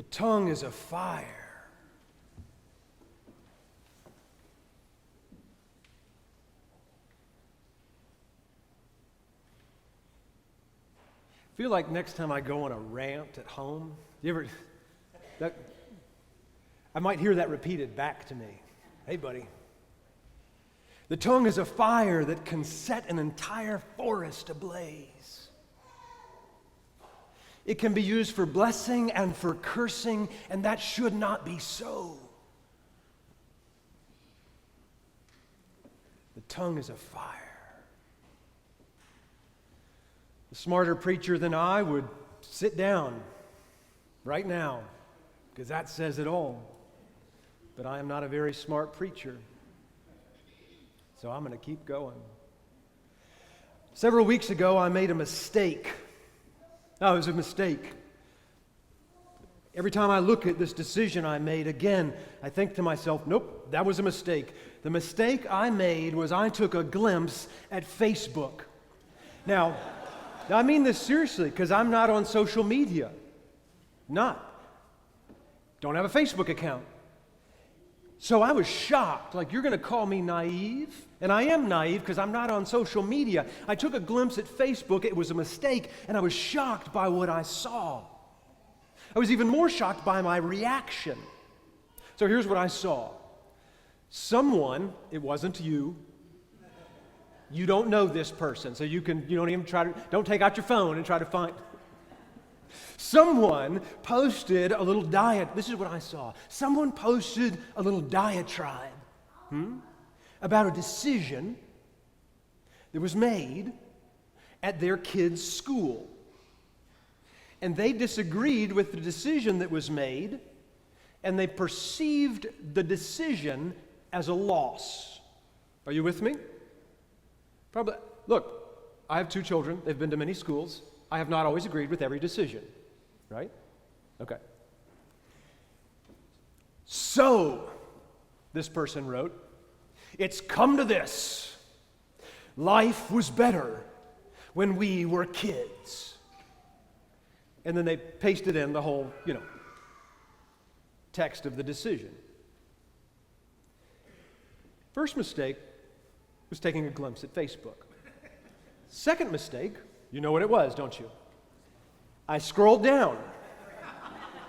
The tongue is a fire. I feel like next time I go on a rant at home, I might hear that repeated back to me. Hey, buddy. The tongue is a fire that can set an entire forest ablaze. It can be used for blessing and for cursing, and that should not be so. The tongue is a fire. A smarter preacher than I would sit down right now, because that says it all. But I am not a very smart preacher, so I'm going to keep going. Several weeks ago, I made a mistake. No, it was a mistake. Every time I look at this decision I made, again, I think to myself, nope, that was a mistake. The mistake I made was I took a glimpse at Facebook. Now, I mean this seriously, because I'm not on social media. Don't have a Facebook account. So I was shocked, like, you're going to call me naive? And I am naive because I'm not on social media. I took a glimpse at Facebook, it was a mistake, and I was shocked by what I saw. I was even more shocked by my reaction. So here's what I saw. Someone, it wasn't you don't know this person, so don't take out your phone and try to find. Someone posted a little this is what I saw. Someone posted a little diatribe about a decision that was made at their kid's school. And they disagreed with the decision that was made, and they perceived the decision as a loss. Are you with me? Probably. Look, I have 2 children. They've been to many schools. I have not always agreed with every decision, right? Okay. So, this person wrote, it's come to this. Life was better when we were kids. And then they pasted in the whole, text of the decision. First mistake was taking a glimpse at Facebook. Second mistake, you know what it was, don't you? I scrolled down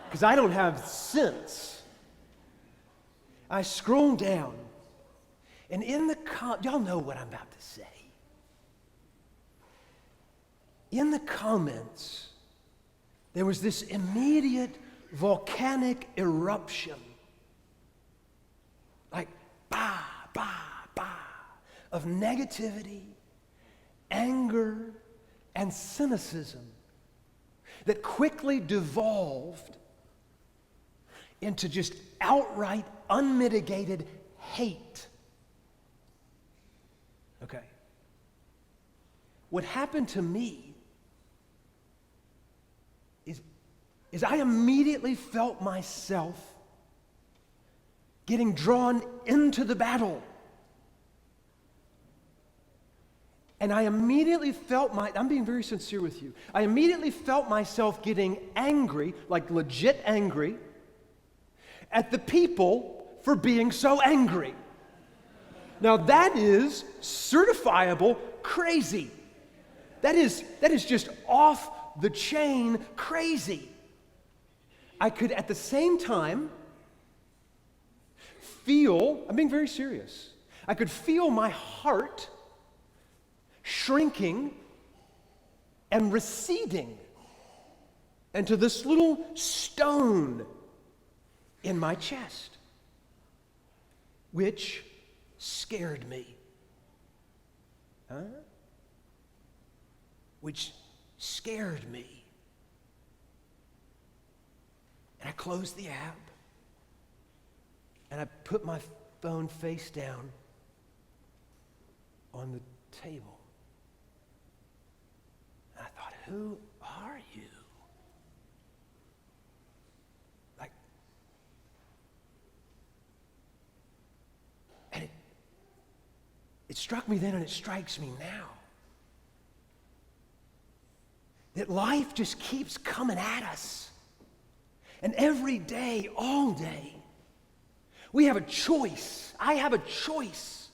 because I don't have sense. I scrolled down, and y'all know what I'm about to say. In the comments, there was this immediate volcanic eruption, like bah, bah, bah, of negativity, anger, and cynicism that quickly devolved into just outright, unmitigated hate. Okay. What happened to me is I immediately felt myself getting drawn into the battle. And I immediately felt I'm being very sincere with you. I immediately felt myself getting angry, like legit angry, at the people for being so angry. Now that is certifiable crazy. That is just off the chain crazy. I could at the same time feel, I'm being very serious, I could feel my heart shrinking and receding into this little stone in my chest, which scared me. Which scared me. And I closed the app, and I put my phone face down on the table. And I thought, who are you? And it struck me then, and it strikes me now, that life just keeps coming at us. And every day, all day, we have a choice. I have a choice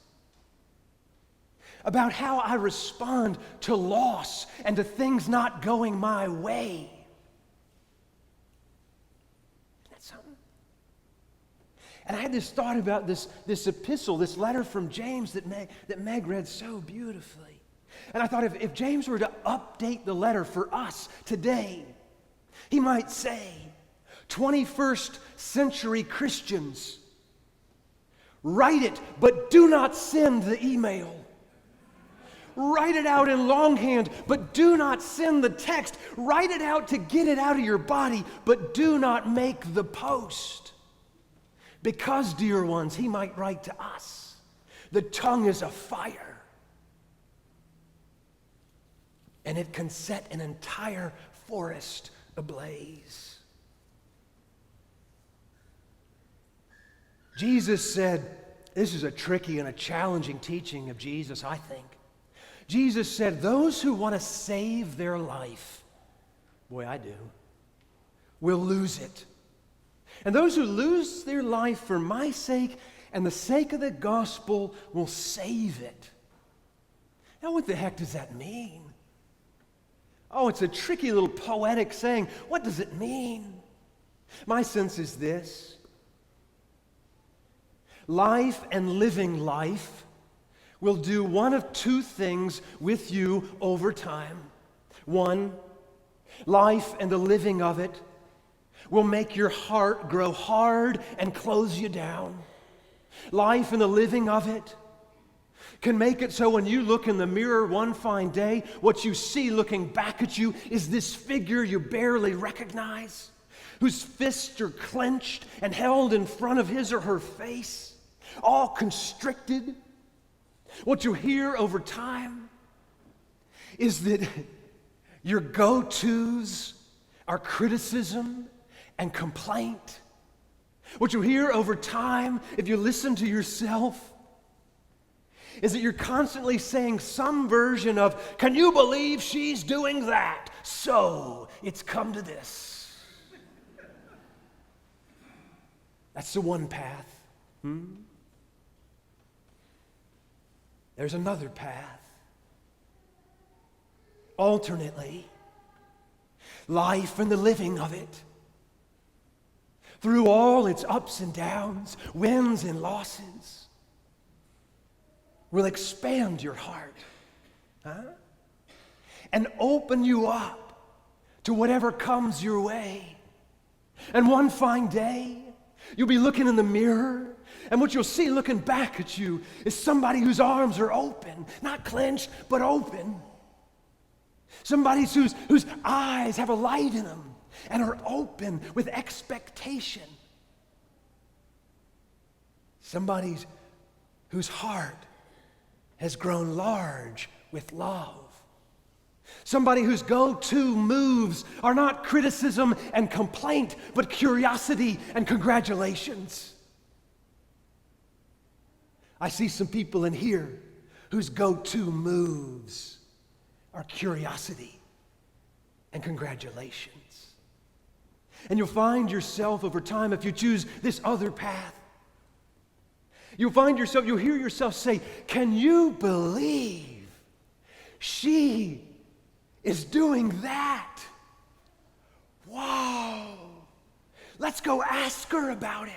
about how I respond to loss and to things not going my way. Isn't that something? And I had this thought about this epistle, this letter from James that Meg read so beautifully. And I thought if James were to update the letter for us today, he might say, 21st century Christians, write it, but do not send the email. Write it out in longhand, but do not send the text. Write it out to get it out of your body, but do not make the post. Because, dear ones, he might write to us, the tongue is a fire, and it can set an entire forest ablaze. Jesus said, this is a tricky and a challenging teaching of Jesus, I think. Jesus said, those who want to save their life, boy, I do, will lose it. And those who lose their life for my sake and the sake of the gospel will save it. Now, what the heck does that mean? Oh, it's a tricky little poetic saying. What does it mean? My sense is this. Life and living life will do one of two things with you over time. One, life and the living of it will make your heart grow hard and close you down. Life and the living of it can make it so when you look in the mirror one fine day, what you see looking back at you is this figure you barely recognize, whose fists are clenched and held in front of his or her face, all constricted. What you hear over time is that your go-tos are criticism and complaint. What you hear over time, if you listen to yourself, is that you're constantly saying some version of, can you believe she's doing that? So it's come to this. That's the one path. There's another path. Alternately, life and the living of it, through all its ups and downs, wins and losses, will expand your heart, and open you up to whatever comes your way. And one fine day, you'll be looking in the mirror, and what you'll see looking back at you is somebody whose arms are open, not clenched, but open. Somebody whose eyes have a light in them and are open with expectation. Somebody whose heart has grown large with love. Somebody whose go-to moves are not criticism and complaint, but curiosity and congratulations. I see some people in here whose go-to moves are curiosity and congratulations. And you'll find yourself over time, if you choose this other path, you'll hear yourself say, can you believe she is doing that? Wow. Let's go ask her about it.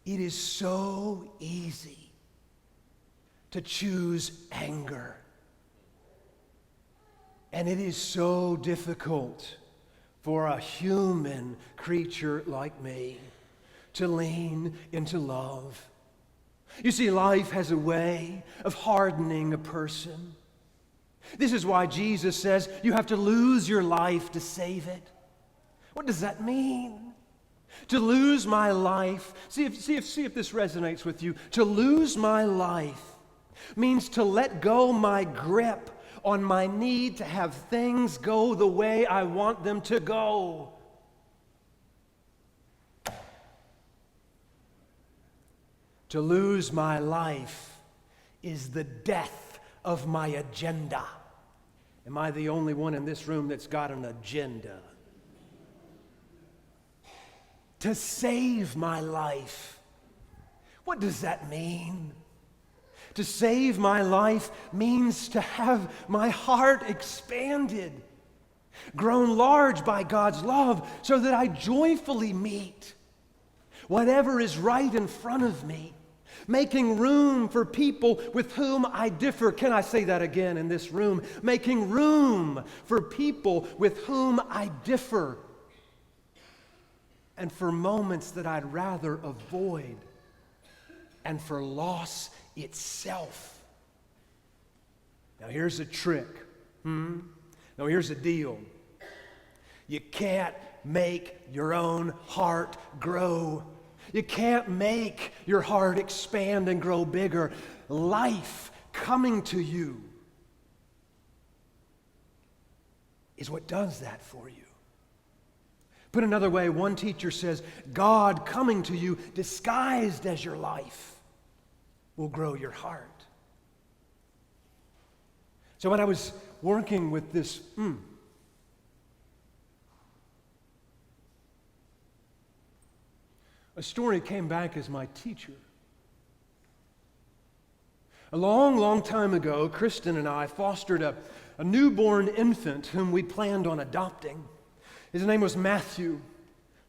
It is so easy to choose anger. And it is so difficult for a human creature like me to lean into love. You see, life has a way of hardening a person. This is why Jesus says you have to lose your life to save it. What does that mean? To lose my life, see if this resonates with you. To lose my life means to let go my grip on my need to have things go the way I want them to go. To lose my life is the death of my agenda. Am I the only one in this room that's got an agenda? To save my life. What does that mean? To save my life means to have my heart expanded, grown large by God's love, so that I joyfully meet whatever is right in front of me, making room for people with whom I differ. Can I say that again in this room? Making room for people with whom I differ, and for moments that I'd rather avoid, and for loss itself. Now here's a trick. Now here's the deal. You can't make your own heart grow. You can't make your heart expand and grow bigger. Life coming to you is what does that for you. Put another way, one teacher says, God coming to you disguised as your life will grow your heart. So when I was working with this, a story came back as my teacher. A long, long time ago, Kristen and I fostered a newborn infant whom we planned on adopting. His name was Matthew,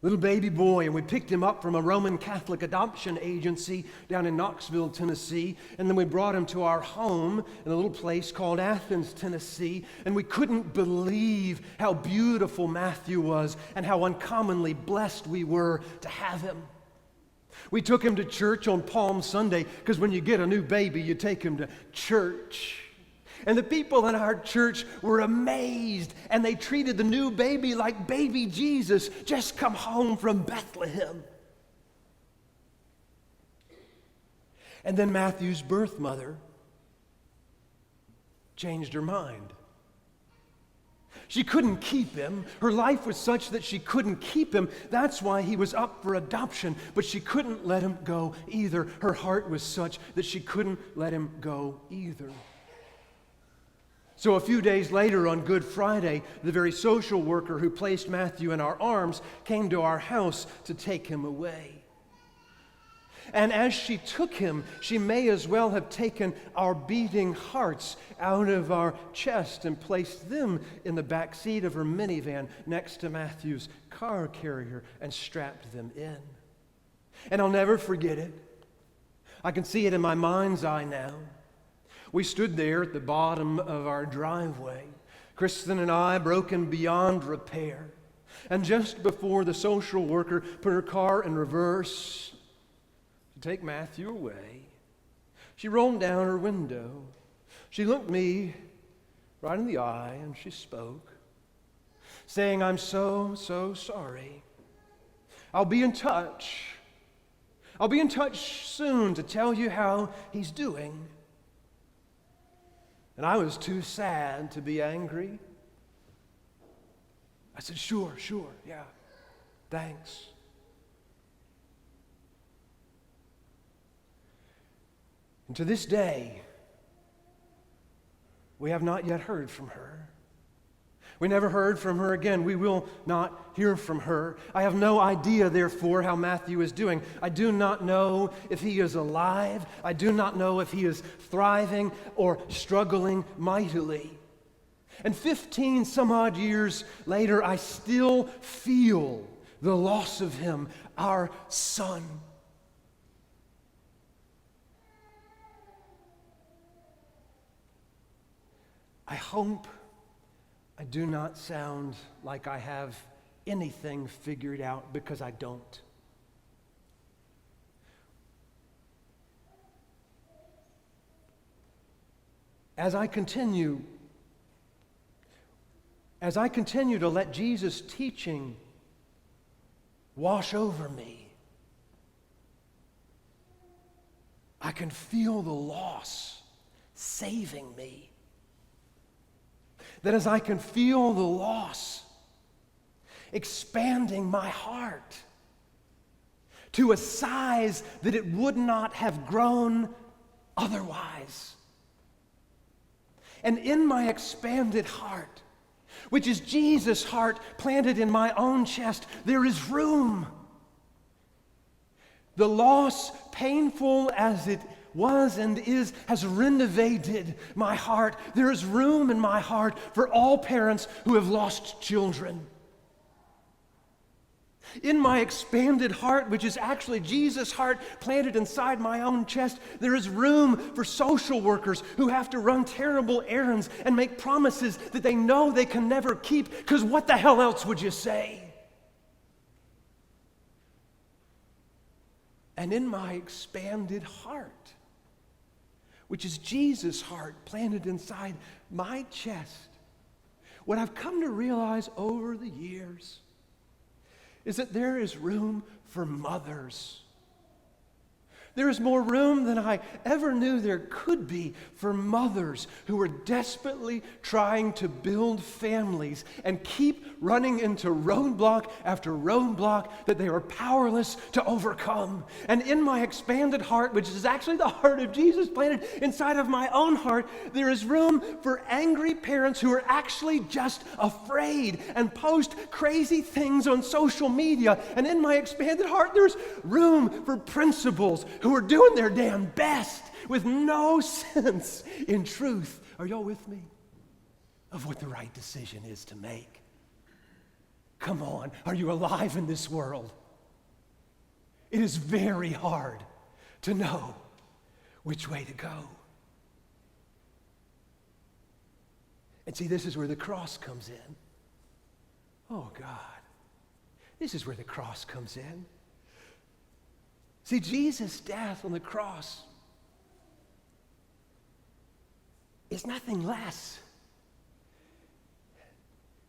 little baby boy, and we picked him up from a Roman Catholic adoption agency down in Knoxville, Tennessee, and then we brought him to our home in a little place called Athens, Tennessee, and we couldn't believe how beautiful Matthew was and how uncommonly blessed we were to have him. We took him to church on Palm Sunday, because when you get a new baby, you take him to church. And the people in our church were amazed, and they treated the new baby like baby Jesus, just come home from Bethlehem. And then Matthew's birth mother changed her mind. She couldn't keep him. Her life was such that she couldn't keep him. That's why he was up for adoption, but she couldn't let him go either. Her heart was such that she couldn't let him go either. So a few days later, on Good Friday, the very social worker who placed Matthew in our arms came to our house to take him away. And as she took him, she may as well have taken our beating hearts out of our chest and placed them in the back seat of her minivan next to Matthew's car carrier and strapped them in. And I'll never forget it. I can see it in my mind's eye now. We stood there at the bottom of our driveway, Kristen and I, broken beyond repair. And just before the social worker put her car in reverse to take Matthew away, she rolled down her window. She looked me right in the eye and she spoke, saying, "I'm so, so sorry. I'll be in touch. I'll be in touch soon to tell you how he's doing." And I was too sad to be angry. I said, sure, yeah, thanks. And to this day, we have not yet heard from her. We never heard from her again. We will not hear from her. I have no idea, therefore, how Matthew is doing. I do not know if he is alive. I do not know if he is thriving or struggling mightily. And 15 some odd years later, I still feel the loss of him, our son. I hope I do not sound like I have anything figured out, because I don't. As I continue to let Jesus' teaching wash over me, I can feel the loss saving me. That as I can feel the loss expanding my heart to a size that it would not have grown otherwise. And in my expanded heart, which is Jesus' heart planted in my own chest, there is room. The loss, painful as it was and is, has renovated my heart. There is room in my heart for all parents who have lost children. In my expanded heart, which is actually Jesus' heart planted inside my own chest, there is room for social workers who have to run terrible errands and make promises that they know they can never keep, because what the hell else would you say? And in my expanded heart, which is Jesus' heart planted inside my chest, what I've come to realize over the years is that there is room for mothers. There is more room than I ever knew there could be for mothers who are desperately trying to build families and keep running into roadblock after roadblock that they are powerless to overcome. And in my expanded heart, which is actually the heart of Jesus planted inside of my own heart, there is room for angry parents who are actually just afraid and post crazy things on social media. And in my expanded heart, there's room for principals who are doing their damn best with no sense in truth. Are y'all with me? Of what the right decision is to make. Come on, are you alive in this world? It is very hard to know which way to go. And see, this is where the cross comes in. Oh God, this is where the cross comes in. See, Jesus' death on the cross is nothing less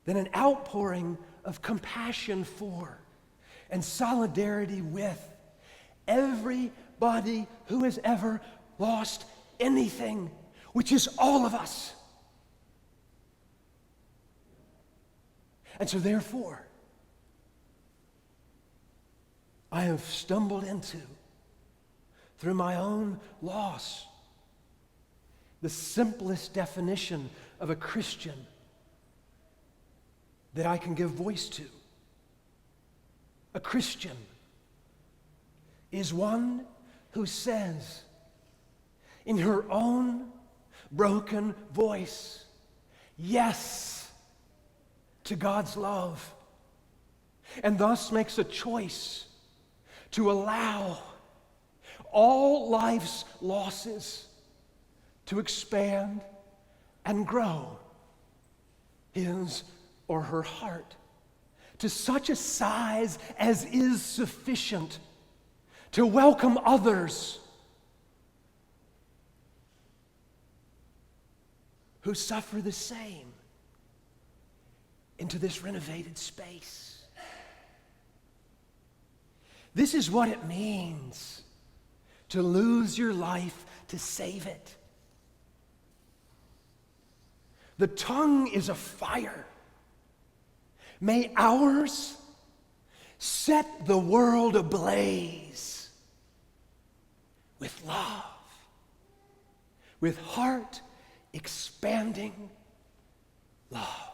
than an outpouring of compassion for and solidarity with everybody who has ever lost anything, which is all of us. And so therefore, I have stumbled into, through my own loss, the simplest definition of a Christian that I can give voice to. A Christian is one who says, in her own broken voice, yes to God's love, and thus makes a choice to allow all life's losses to expand and grow his or her heart to such a size as is sufficient to welcome others who suffer the same into this renovated space. This is what it means to lose your life to save it. The tongue is a fire. May ours set the world ablaze with love, with heart expanding love.